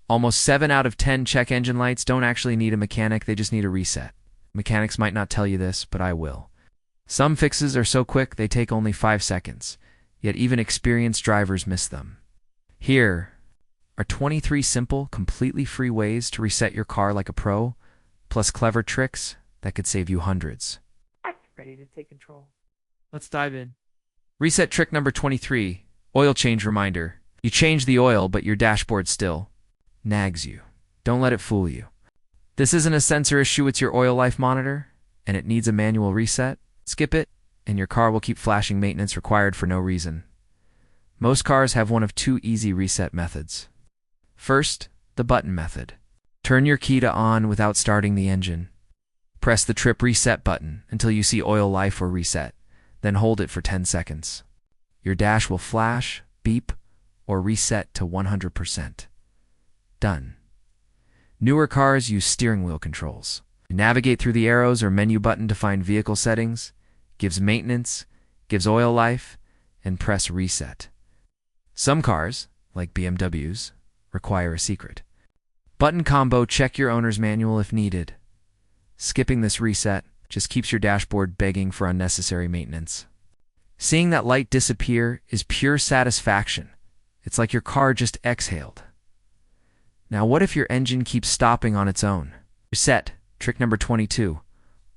Almost 7 out of 10 check engine lights don't actually need a mechanic, they just need a reset. Mechanics might not tell you this, but I will. Some fixes are so quick they take only 5 seconds, yet even experienced drivers miss them. Here are 23 simple, completely free ways to reset your car like a pro, plus clever tricks that could save you hundreds. Ready to take control. Let's dive in. Reset trick number 23, oil change reminder. You change the oil, but your dashboard still nags you. Don't let it fool you. This isn't a sensor issue, it's your oil life monitor, and it needs a manual reset. Skip it, and your car will keep flashing maintenance required for no reason. Most cars have one of 2 easy reset methods. First, the button method. Turn your key to on without starting the engine. Press the trip reset button until you see oil life or reset, then hold it for 10 seconds. Your dash will flash, beep, or reset to 100%. Done. Newer cars use steering wheel controls. Navigate through the arrows or menu button to find vehicle settings, gives maintenance, gives oil life, and press reset. Some cars, like BMWs, require a secret. Button combo, check your owner's manual if needed. Skipping this reset just keeps your dashboard begging for unnecessary maintenance. Seeing that light disappear is pure satisfaction. It's like your car just exhaled. Now what if your engine keeps stopping on its own? Reset, trick number 22.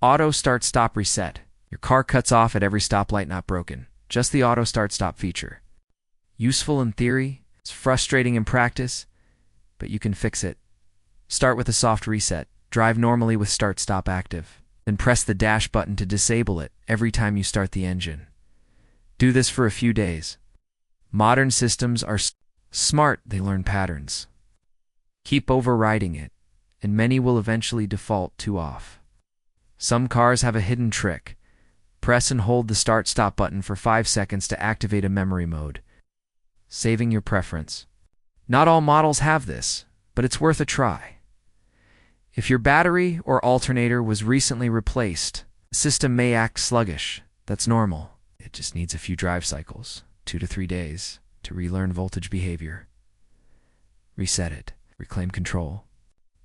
Auto start stop reset. Your car cuts off at every stoplight not broken. Just the auto start stop feature. Useful in theory, it's frustrating in practice, but you can fix it. Start with a soft reset. Drive normally with start stop active. Then press the dash button to disable it every time you start the engine. Do this for a few days. Modern systems are smart, they learn patterns. Keep overriding it, and many will eventually default to off. Some cars have a hidden trick. Press and hold the start-stop button for 5 seconds to activate a memory mode, saving your preference. Not all models have this, but it's worth a try. If your battery or alternator was recently replaced, the system may act sluggish. That's normal. It just needs a few drive cycles, 2 to 3 days, to relearn voltage behavior. Reset it. Reclaim control.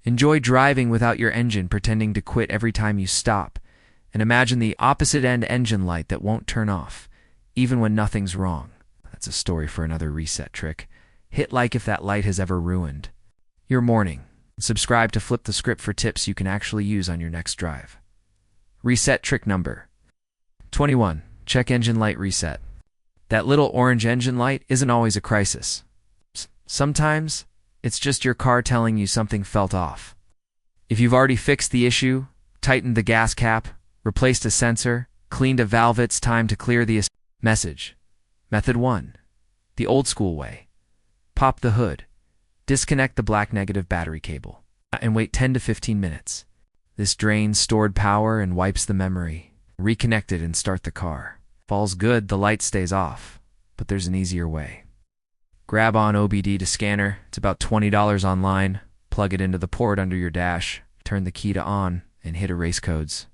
Enjoy driving without your engine pretending to quit every time you stop, and imagine the opposite end engine light that won't turn off, even when nothing's wrong. That's a story for another reset trick. Hit like if that light has ever ruined your morning. Subscribe to flip the script for tips you can actually use on your next drive. Reset trick number 21. Check engine light reset. That little orange engine light isn't always a crisis. Sometimes, it's just your car telling you something felt off. If you've already fixed the issue, tightened the gas cap, replaced a sensor, cleaned a valve, it's time to clear the message. Method 1. The old school way. Pop the hood. Disconnect the black negative battery cable, and wait 10 to 15 minutes. This drains stored power and wipes the memory. Reconnect it and start the car. If all's good, the light stays off, but there's an easier way. Grab on OBD to scanner. It's about $20 online. Plug it into the port under your dash. Turn the key to on and hit erase codes.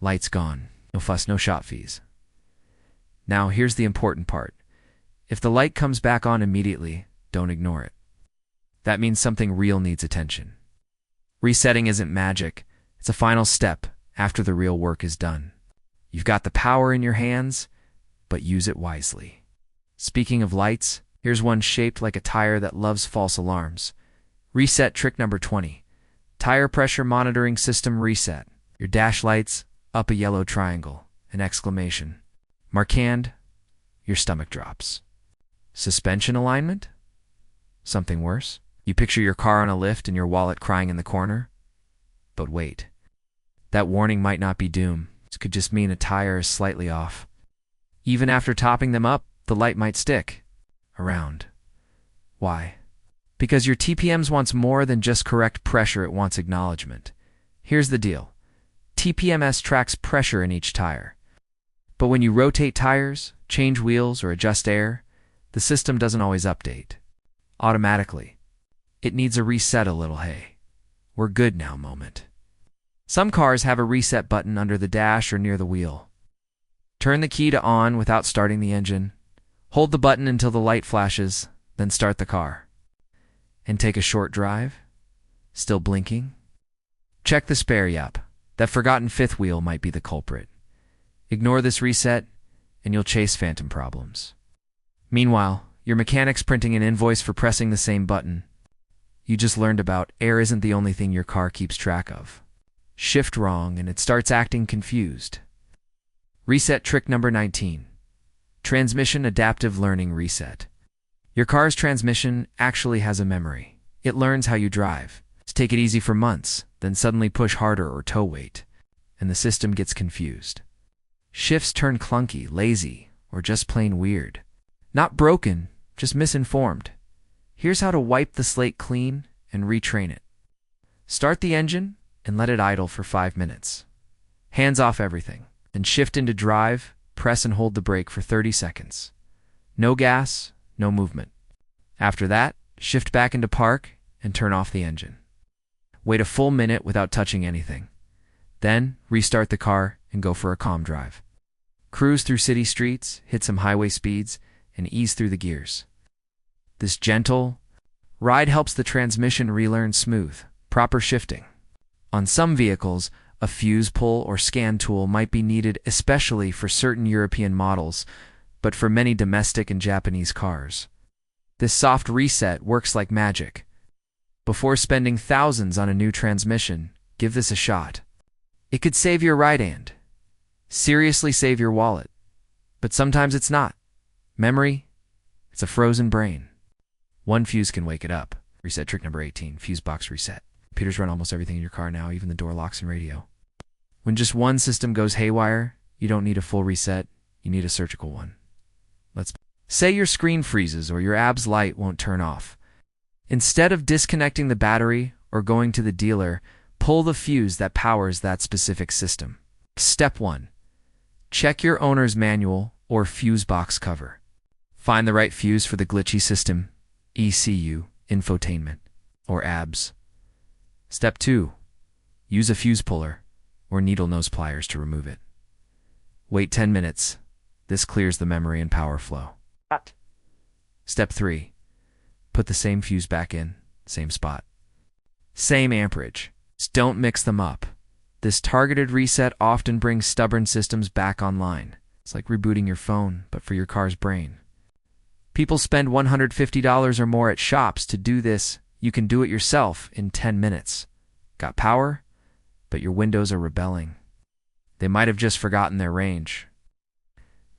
Light's gone. No fuss, no shop fees. Now here's the important part. If the light comes back on immediately, don't ignore it. That means something real needs attention. Resetting isn't magic. It's a final step after the real work is done. You've got the power in your hands, but use it wisely. Speaking of lights, here's one shaped like a tire that loves false alarms. Reset trick number 20. Tire pressure monitoring system reset. Your dash lights up a yellow triangle, an exclamation. Markand, your stomach drops. Suspension alignment? Something worse? You picture your car on a lift and your wallet crying in the corner? But wait. That warning might not be doom. It could just mean a tire is slightly off. Even after topping them up, the light might stick around. Why? Because your TPMS wants more than just correct pressure, it wants acknowledgement. Here's the deal. TPMS tracks pressure in each tire. But when you rotate tires, change wheels, or adjust air, the system doesn't always update automatically. It needs a reset, a little hey, we're good now moment. Some cars have a reset button under the dash or near the wheel. Turn the key to on without starting the engine. Hold the button until the light flashes, then start the car. and take a short drive? Still blinking? Check the spare yap. That forgotten fifth wheel might be the culprit. Ignore this reset, and you'll chase phantom problems. Meanwhile, your mechanic's printing an invoice for pressing the same button. You just learned about air isn't the only thing your car keeps track of. Shift wrong, and it starts acting confused. Reset trick number 19. Transmission adaptive learning reset. Your car's transmission actually has a memory. It learns how you drive. Take it easy for months, then suddenly push harder or toe weight, and the system gets confused. Shifts turn clunky, lazy, or just plain weird. Not broken, just misinformed. Here's how to wipe the slate clean and retrain it. Start the engine and let it idle for 5 minutes. Hands off everything. Then shift into drive, press and hold the brake for 30 seconds. No gas, no movement. After that, shift back into park and turn off the engine. Wait a full minute without touching anything. Then, restart the car and go for a calm drive. Cruise through city streets, hit some highway speeds, and ease through the gears. This gentle ride helps the transmission relearn smooth, proper shifting. On some vehicles, a fuse pull or scan tool might be needed, especially for certain European models, but for many domestic and Japanese cars. This soft reset works like magic. Before spending thousands on a new transmission, give this a shot. It could save your right hand. Seriously save your wallet. But sometimes it's not. Memory, it's a frozen brain. One fuse can wake it up. Reset trick number 18, fuse box reset. Computers run almost everything in your car now, even the door locks and radio. When just one system goes haywire, you don't need a full reset, you need a surgical one. Say your screen freezes or your abs light won't turn off. Instead of disconnecting the battery or going to the dealer, pull the fuse that powers that specific system. Step 1. Check your owner's manual or fuse box cover. Find the right fuse for the glitchy system, ECU, infotainment, or ABS. Step 2. Use a fuse puller or needle nose pliers to remove it. Wait 10 minutes. This clears the memory and power flow. Step 3. Put the same fuse back in, same spot. Same amperage. Just don't mix them up. This targeted reset often brings stubborn systems back online. It's like rebooting your phone, but for your car's brain. People spend $150 or more at shops to do this. You can do it yourself in 10 minutes. Got power? But your windows are rebelling. They might have just forgotten their range.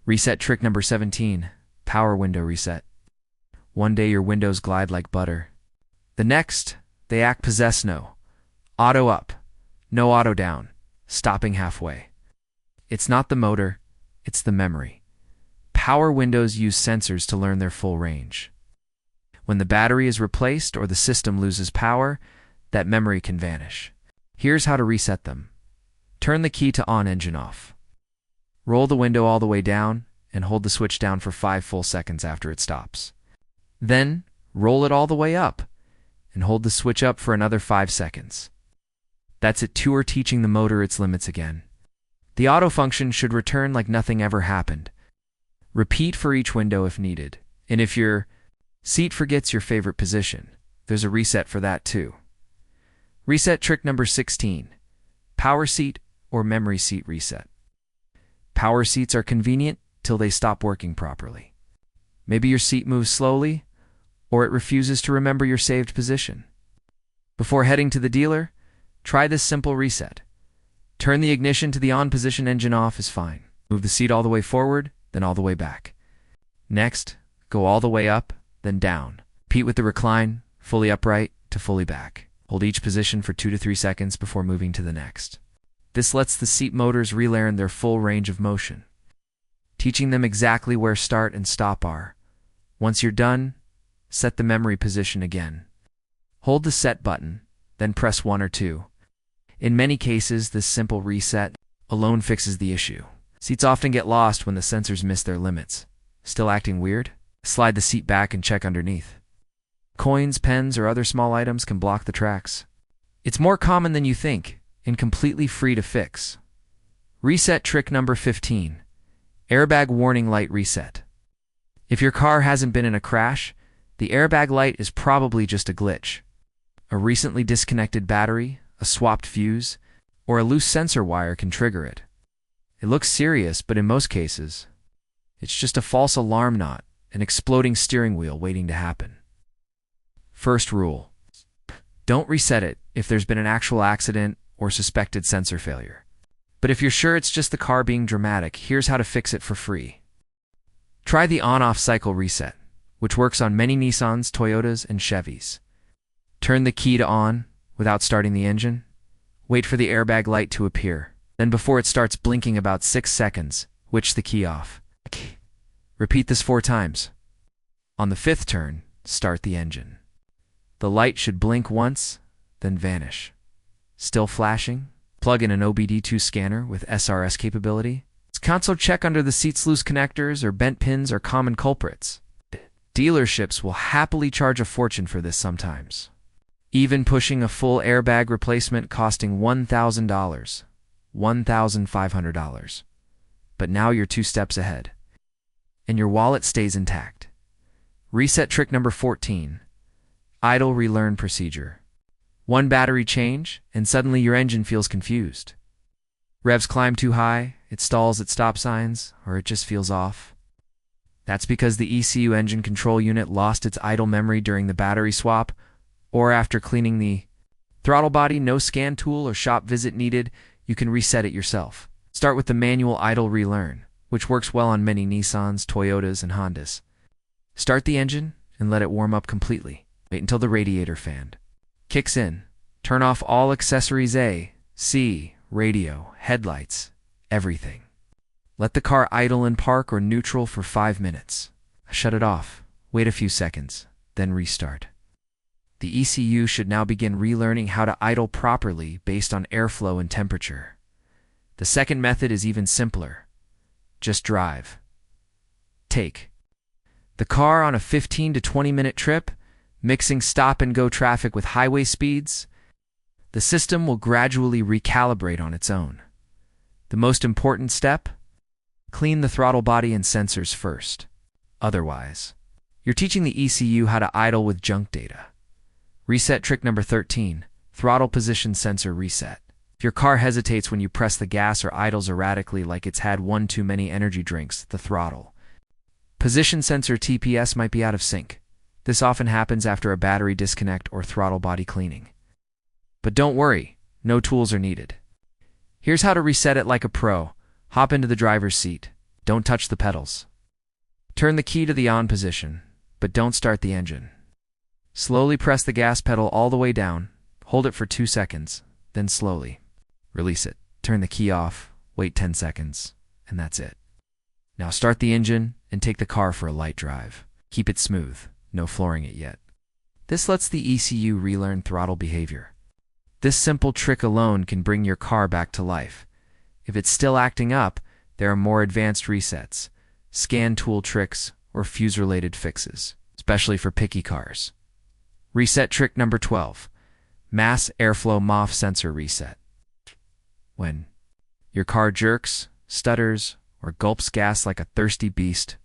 Reset trick number 17, power window reset. One day your windows glide like butter. The next, they act possessed. No. Auto up, no auto down, stopping halfway. It's not the motor, it's the memory. Power windows use sensors to learn their full range. When the battery is replaced or the system loses power, that memory can vanish. Here's how to reset them. Turn the key to on engine off. Roll the window all the way down and hold the switch down for 5 full seconds after it stops. Then, roll it all the way up and hold the switch up for another 5 seconds. That's it, too, or teaching the motor its limits again. The auto function should return like nothing ever happened. Repeat for each window if needed. And if your seat forgets your favorite position, there's a reset for that too. Reset trick number 16, power seat or memory seat reset. Power seats are convenient till they stop working properly. Maybe your seat moves slowly, or it refuses to remember your saved position. Before heading to the dealer, try this simple reset. Turn the ignition to the on position, engine off is fine. Move the seat all the way forward, then all the way back. Next, go all the way up, then down. Repeat with the recline, fully upright to fully back. Hold each position for 2 to 3 seconds before moving to the next. This lets the seat motors relearn their full range of motion, teaching them exactly where start and stop are. Once you're done, set the memory position again. Hold the set button, then press 1 or 2. In many cases, this simple reset alone fixes the issue. Seats often get lost when the sensors miss their limits. Still acting weird? Slide the seat back and check underneath. Coins, pens, or other small items can block the tracks. It's more common than you think and completely free to fix. Reset trick number 15, airbag warning light reset. If your car hasn't been in a crash, the The airbag light is probably just a glitch. A recently disconnected battery, a swapped fuse, or a loose sensor wire can trigger it. It looks serious, but in most cases, it's just a false alarm knot, an exploding steering wheel waiting to happen. First rule: don't reset it if there's been an actual accident or suspected sensor failure. But if you're sure it's just the car being dramatic, here's how to fix it for free. Try the on-off cycle reset, which works on many Nissans, Toyotas, and Chevys. Turn the key to on without starting the engine. Wait for the airbag light to appear. Then before it starts blinking about 6 seconds, switch the key off. Repeat this 4 times. On the 5th turn, start the engine. The light should blink once, then vanish. Still flashing? Plug in an OBD2 scanner with SRS capability. Console check under the seat's loose connectors or bent pins are common culprits. Dealerships will happily charge a fortune for this sometimes, even pushing a full airbag replacement costing $1,000, $1,500. But now you're 2 steps ahead, and your wallet stays intact. Reset trick number 14, idle relearn procedure. One battery change, and suddenly your engine feels confused. Revs climb too high, it stalls at stop signs, or it just feels off. That's because the ECU engine control unit lost its idle memory during the battery swap, or after cleaning the throttle body. No scan tool or shop visit needed, you can reset it yourself. Start with the manual idle relearn, which works well on many Nissans, Toyotas, and Hondas. Start the engine and let it warm up completely. Wait until the radiator fan kicks in. Turn off all accessories A, C, radio, headlights, everything. Let the car idle in park or neutral for 5 minutes. Shut it off, wait a few seconds, then restart. The ECU should now begin relearning how to idle properly based on airflow and temperature. The second method is even simpler. Just drive. Take the car on a 15 to 20 minute trip, mixing stop and go traffic with highway speeds. The system will gradually recalibrate on its own. The most important step? Clean the throttle body and sensors first. Otherwise, you're teaching the ECU how to idle with junk data. Reset trick number 13, throttle position sensor reset. If your car hesitates when you press the gas or idles erratically like it's had one too many energy drinks, the throttle position sensor TPS might be out of sync. This often happens after a battery disconnect or throttle body cleaning. But don't worry, no tools are needed. Here's how to reset it like a pro. Hop into the driver's seat. Don't touch the pedals. Turn the key to the on position, but don't start the engine. Slowly press the gas pedal all the way down. Hold it for 2 seconds, then slowly release it. Turn the key off, wait 10 seconds, and that's it. Now start the engine and take the car for a light drive. Keep it smooth, no flooring it yet. This lets the ECU relearn throttle behavior. This simple trick alone can bring your car back to life. If it's still acting up, there are more advanced resets, scan tool tricks, or fuse-related fixes, especially for picky cars. Reset trick number 12, mass airflow MOF sensor reset. When your car jerks, stutters, or gulps gas like a thirsty beast,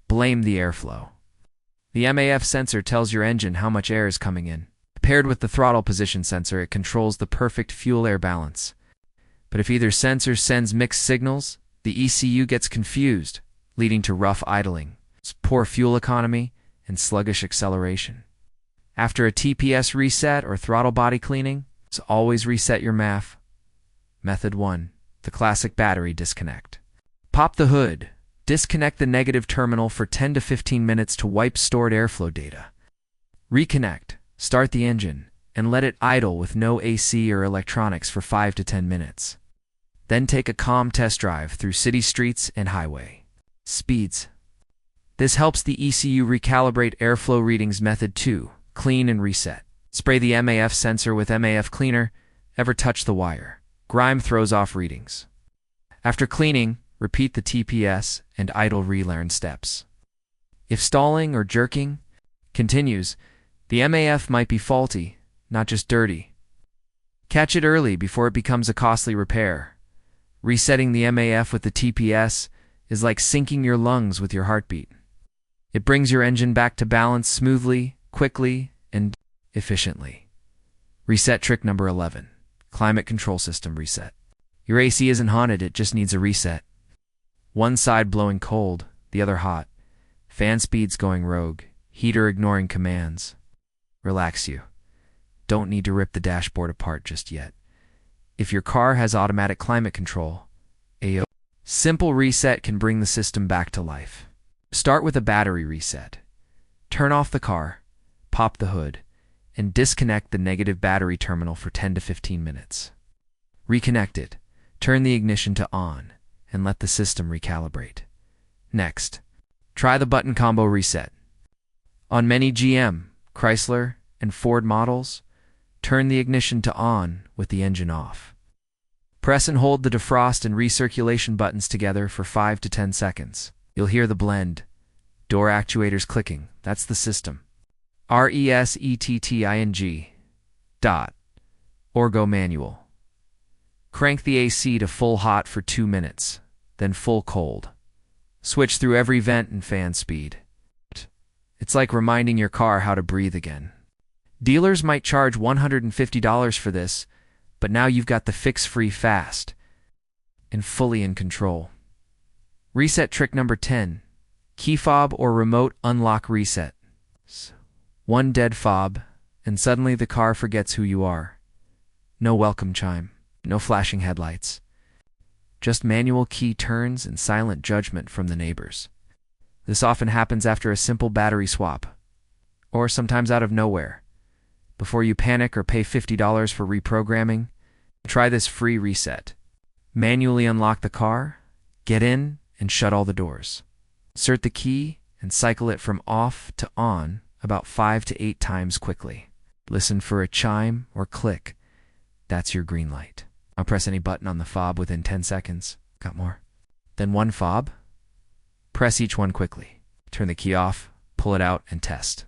blame the airflow. The MAF sensor tells your engine how much air is coming in. Paired with the throttle position sensor, it controls the perfect fuel-air balance. But if either sensor sends mixed signals, the ECU gets confused, leading to rough idling, poor fuel economy, and sluggish acceleration. After a TPS reset or throttle body cleaning, always reset your MAF. Method 1, the classic battery disconnect. Pop the hood. Disconnect the negative terminal for 10 to 15 minutes to wipe stored airflow data. Reconnect. Start the engine, and let it idle with no AC or electronics for 5 to 10 minutes. Then take a calm test drive through city streets and highway speeds. This helps the ECU recalibrate airflow readings. Method 2, clean and reset. Spray the MAF sensor with MAF cleaner. Ever touch the wire? Grime throws off readings. After cleaning, repeat the TPS and idle relearn steps. If stalling or jerking continues, the MAF might be faulty, not just dirty. Catch it early before it becomes a costly repair. Resetting the MAF with the TPS is like syncing your lungs with your heartbeat. It brings your engine back to balance smoothly, quickly, and efficiently. Reset trick number 11. Climate control system reset. Your AC isn't haunted, it just needs a reset. One side blowing cold, the other hot. Fan speeds going rogue, heater ignoring commands. Relax you. Don't need to rip the dashboard apart just yet. If your car has automatic climate control, a simple reset can bring the system back to life. Start with a battery reset. Turn off the car, pop the hood, and disconnect the negative battery terminal for 10 to 15 minutes. Reconnect it, turn the ignition to on, and let the system recalibrate. Next, try the button combo reset. On many GM, Chrysler, and Ford models, turn the ignition to on with the engine off. Press and hold the defrost and recirculation buttons together for 5 to 10 seconds. You'll hear the blend. Door actuators clicking. That's the system. resetting. Or go manual. Crank the AC to full hot for 2 minutes, then full cold. Switch through every vent and fan speed. It's like reminding your car how to breathe again. Dealers might charge $150 for this, but now you've got the fix free fast and fully in control. Reset trick number 10. Key fob or remote unlock reset. One dead fob, and suddenly the car forgets who you are. No welcome chime, no flashing headlights. Just manual key turns and silent judgment from the neighbors. This often happens after a simple battery swap, or sometimes out of nowhere. Before you panic or pay $50 for reprogramming, try this free reset. Manually unlock the car, get in, and shut all the doors. Insert the key and cycle it from off to on about 5 to 8 times quickly. Listen for a chime or click. That's your green light. Now press any button on the fob within 10 seconds. Got more? Then one fob. Press each one quickly. Turn the key off, pull it out, and test.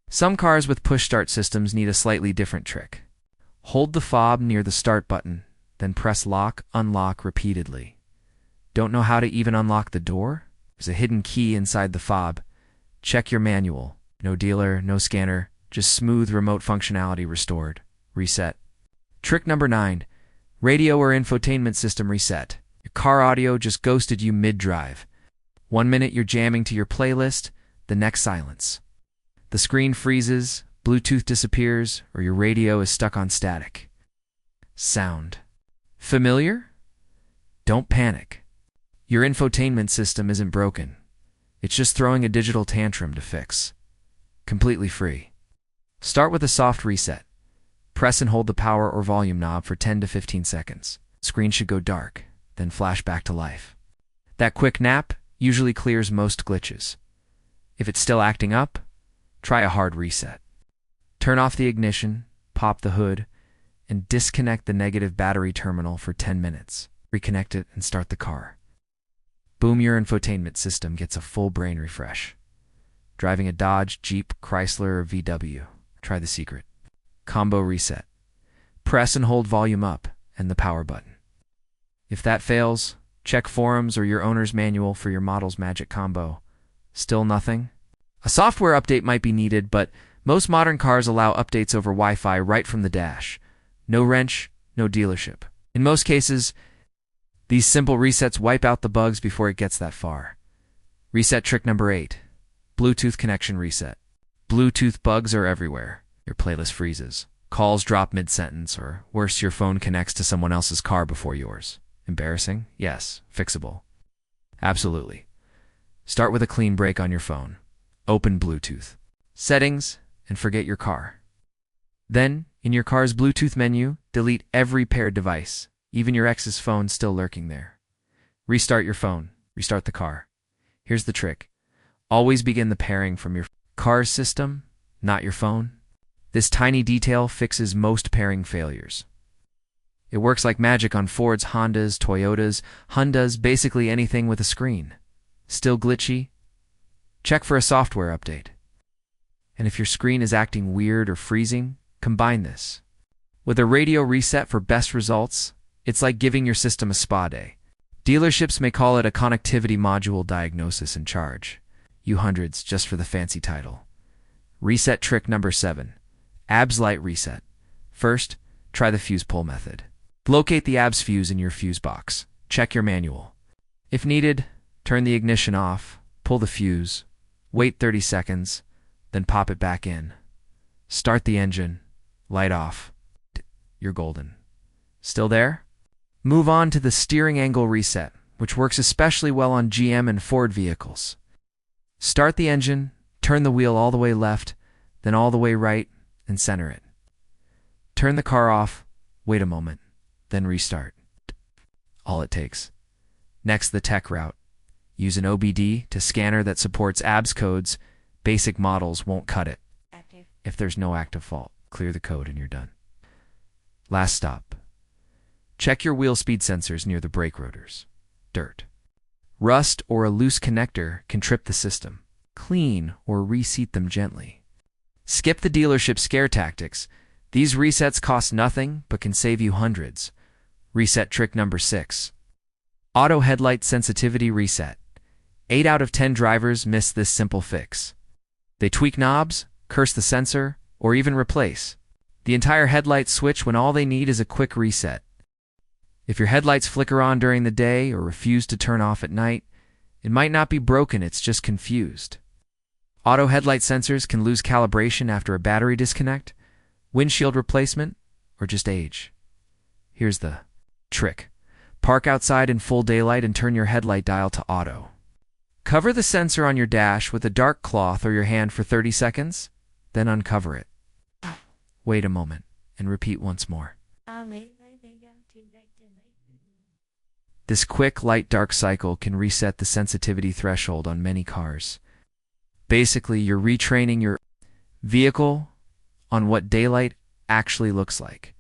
Some cars with push-start systems need a slightly different trick. Hold the fob near the start button, then press lock, unlock repeatedly. Don't know how to even unlock the door? There's a hidden key inside the fob. Check your manual. No dealer, no scanner, just smooth remote functionality restored. Reset. Trick number 9. Radio or infotainment system reset. Your car audio just ghosted you mid-drive. 1 minute you're jamming to your playlist, the next silence. The screen freezes, Bluetooth disappears, or your radio is stuck on static. Sound. Familiar? Don't panic. Your infotainment system isn't broken. It's just throwing a digital tantrum to fix. Completely free. Start with a soft reset. Press and hold the power or volume knob for 10 to 15 seconds. Screen should go dark, then flash back to life. That quick nap usually clears most glitches. If it's still acting up, try a hard reset. Turn off the ignition, pop the hood, and disconnect the negative battery terminal for 10 minutes. Reconnect it and start the car. Boom, your infotainment system gets a full brain refresh. Driving a Dodge, Jeep, Chrysler, or VW. Try the secret. Combo reset. Press and hold volume up and the power button. If that fails, check forums or your owner's manual for your model's magic combo. Still nothing? A software update might be needed, but most modern cars allow updates over Wi-Fi right from the dash. No wrench, no dealership. In most cases, these simple resets wipe out the bugs before it gets that far. Reset trick number 8. Bluetooth connection reset. Bluetooth bugs are everywhere. Your playlist freezes. Calls drop mid-sentence, or worse, your phone connects to someone else's car before yours. Embarrassing? Yes. Fixable. Absolutely. Start with a clean break on your phone. Open Bluetooth. Settings, and forget your car. Then, in your car's Bluetooth menu, delete every paired device, even your ex's phone still lurking there. Restart your phone. Restart the car. Here's the trick. Always begin the pairing from your car's system, not your phone. This tiny detail fixes most pairing failures. It works like magic on Fords, Hondas, Toyotas, Hyundais, basically anything with a screen. Still glitchy? Check for a software update. And if your screen is acting weird or freezing, combine this. With a radio reset for best results, it's like giving your system a spa day. Dealerships may call it a connectivity module diagnosis and charge. You hundreds just for the fancy title. Reset trick number 7. ABS light reset. First, try the fuse pull method. Locate the ABS fuse in your fuse box. Check your manual. If needed, turn the ignition off, pull the fuse, wait 30 seconds, then pop it back in. Start the engine, light off. You're golden. Still there? Move on to the steering angle reset, which works especially well on GM and Ford vehicles. Start the engine, turn the wheel all the way left, then all the way right, and center it. Turn the car off, wait a moment, then restart. All it takes. Next, the tech route. Use an OBD to scanner that supports ABS codes. Basic models won't cut it. If there's no active fault, clear the code and you're done. Last stop. Check your wheel speed sensors near the brake rotors. Dirt, rust, or a loose connector can trip the system. Clean or reseat them gently. Skip the dealership scare tactics. These resets cost nothing but can save you hundreds. Reset trick number 6. Auto headlight sensitivity reset. 8 out of 10 drivers miss this simple fix. They tweak knobs, curse the sensor, or even replace the entire headlight switch when all they need is a quick reset. If your headlights flicker on during the day or refuse to turn off at night, it might not be broken, it's just confused. Auto headlight sensors can lose calibration after a battery disconnect, windshield replacement, or just age. Here's the trick. Park outside in full daylight and turn your headlight dial to auto. Cover the sensor on your dash with a dark cloth or your hand for 30 seconds, then uncover it. Wait a moment and repeat once more. This quick light-dark cycle can reset the sensitivity threshold on many cars. Basically, you're retraining your vehicle on what daylight actually looks like.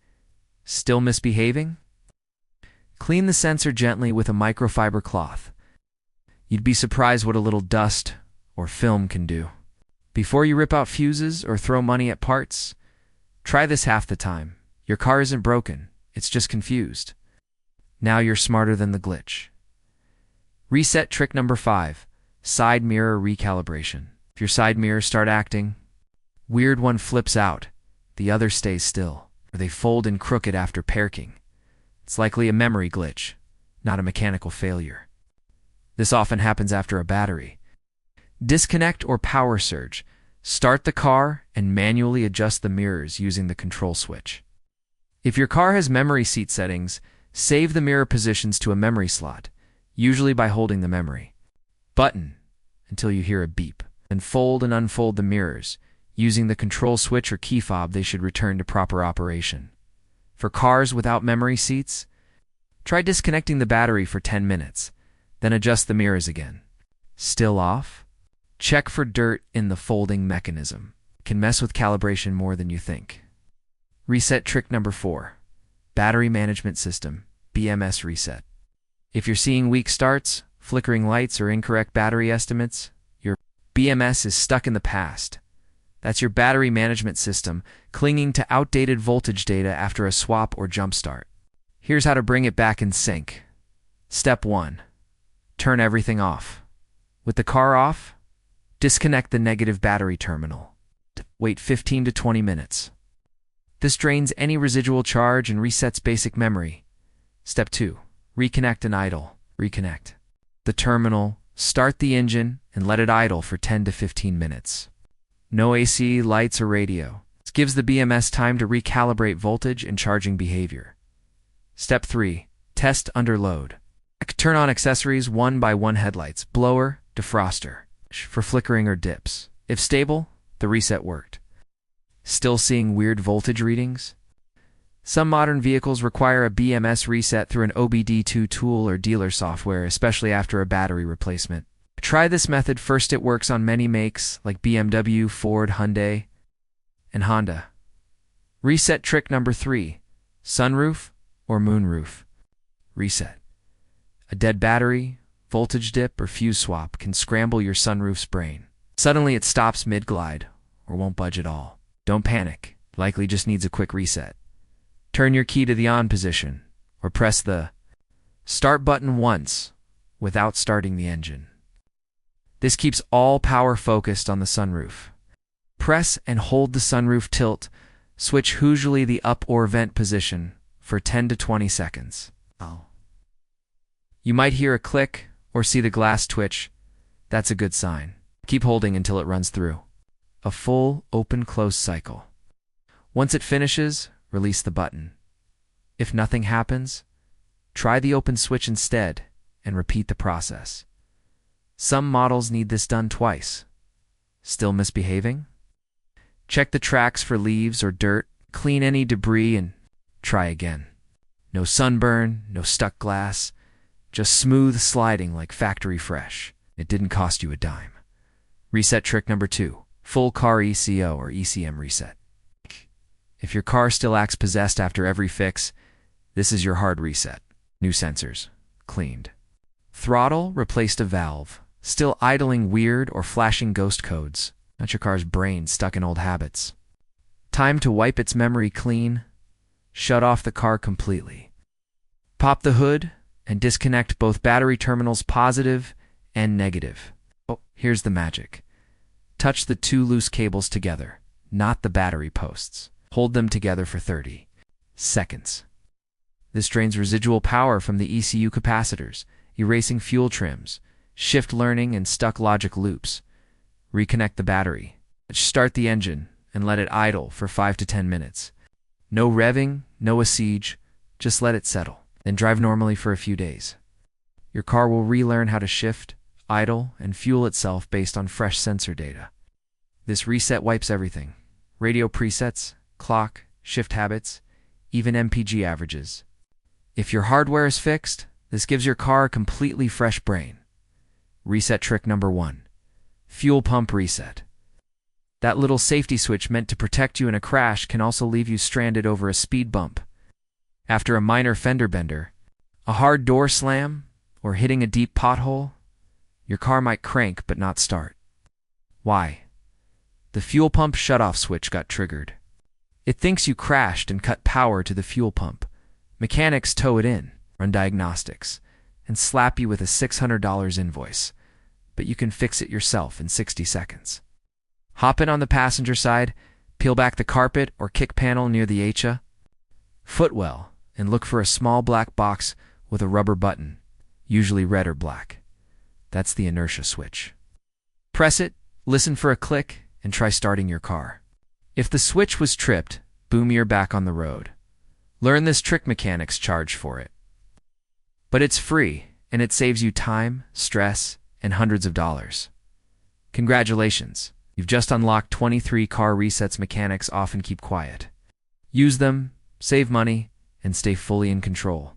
Still misbehaving? Clean the sensor gently with a microfiber cloth. You'd be surprised what a little dust or film can do. Before you rip out fuses or throw money at parts, try this half the time. Your car isn't broken, it's just confused. Now you're smarter than the glitch. Reset trick number 5. Side mirror recalibration. If your side mirrors start acting weird, one flips out, the other stays still, or they fold in crooked after parking. It's likely a memory glitch, not a mechanical failure. This often happens after a battery disconnect or power surge. Start the car and manually adjust the mirrors using the control switch. If your car has memory seat settings, save the mirror positions to a memory slot, usually by holding the memory button until you hear a beep. Then fold and unfold the mirrors. Using the control switch or key fob, they should return to proper operation. For cars without memory seats, try disconnecting the battery for 10 minutes, then adjust the mirrors again. Still off? Check for dirt in the folding mechanism. It can mess with calibration more than you think. Reset trick number 4. Battery management system, BMS reset. If you're seeing weak starts, flickering lights, or incorrect battery estimates, your BMS is stuck in the past. That's your battery management system clinging to outdated voltage data after a swap or jump start. Here's how to bring it back in sync. Step 1. Turn everything off. With the car off, disconnect the negative battery terminal. Wait 15 to 20 minutes. This drains any residual charge and resets basic memory. Step 2. Reconnect and idle. Reconnect the terminal, start the engine, and let it idle for 10 to 15 minutes. No AC, lights, or radio. This gives the BMS time to recalibrate voltage and charging behavior. Step 3. Test under load. Turn on accessories one by one: headlights, blower, defroster, for flickering or dips. If stable, the reset worked. Still seeing weird voltage readings? Some modern vehicles require a BMS reset through an OBD2 tool or dealer software, especially after a battery replacement. Try this method first. It works on many makes like BMW, Ford, Hyundai, and Honda. Reset trick number 3. Sunroof or moonroof. Reset. A dead battery, voltage dip, or fuse swap can scramble your sunroof's brain. Suddenly it stops mid-glide or won't budge at all. Don't panic. Likely just needs a quick reset. Turn your key to the on position or press the start button once without starting the engine. This keeps all power focused on the sunroof. Press and hold the sunroof tilt, switch usually the up or vent position for 10 to 20 seconds. You might hear a click or see the glass twitch. That's a good sign. Keep holding until it runs through. A full open-close cycle. Once it finishes, release the button. If nothing happens, try the open switch instead and repeat the process. Some models need this done twice. Still misbehaving? Check the tracks for leaves or dirt, clean any debris, and try again. No sunburn, no stuck glass, just smooth sliding like factory fresh. It didn't cost you a dime. Reset trick number 2, full car ECO or ECM reset. If your car still acts possessed after every fix, this is your hard reset. New sensors, cleaned. Throttle, replaced a valve. Still idling weird or flashing ghost codes. Not your car's brain stuck in old habits. Time to wipe its memory clean. Shut off the car completely. Pop the hood and disconnect both battery terminals positive and negative. Oh, here's the magic. Touch the 2 loose cables together, not the battery posts. Hold them together for 30 seconds. This drains residual power from the ECU capacitors, erasing fuel trims, shift learning, and stuck logic loops. Reconnect the battery. Start the engine and let it idle for 5 to 10 minutes. No revving, no siege, just let it settle. Then drive normally for a few days. Your car will relearn how to shift, idle, and fuel itself based on fresh sensor data. This reset wipes everything. Radio presets, clock, shift habits, even MPG averages. If your hardware is fixed, this gives your car a completely fresh brain. Reset trick number 1, fuel pump reset. That little safety switch meant to protect you in a crash can also leave you stranded over a speed bump. After a minor fender bender, a hard door slam, or hitting a deep pothole, your car might crank but not start. Why? The fuel pump shutoff switch got triggered. It thinks you crashed and cut power to the fuel pump. Mechanics tow it in, run diagnostics, and slap you with a $600 invoice. But you can fix it yourself in 60 seconds. Hop in on the passenger side, peel back the carpet or kick panel near the HA, footwell, and look for a small black box with a rubber button, usually red or black. That's the inertia switch. Press it, listen for a click, and try starting your car. If the switch was tripped, boom, you're back on the road. Learn this trick, mechanics charge for it. But it's free, and it saves you time, stress, and hundreds of dollars. Congratulations, you've just unlocked 23 car resets mechanics often keep quiet. Use them, save money, and stay fully in control.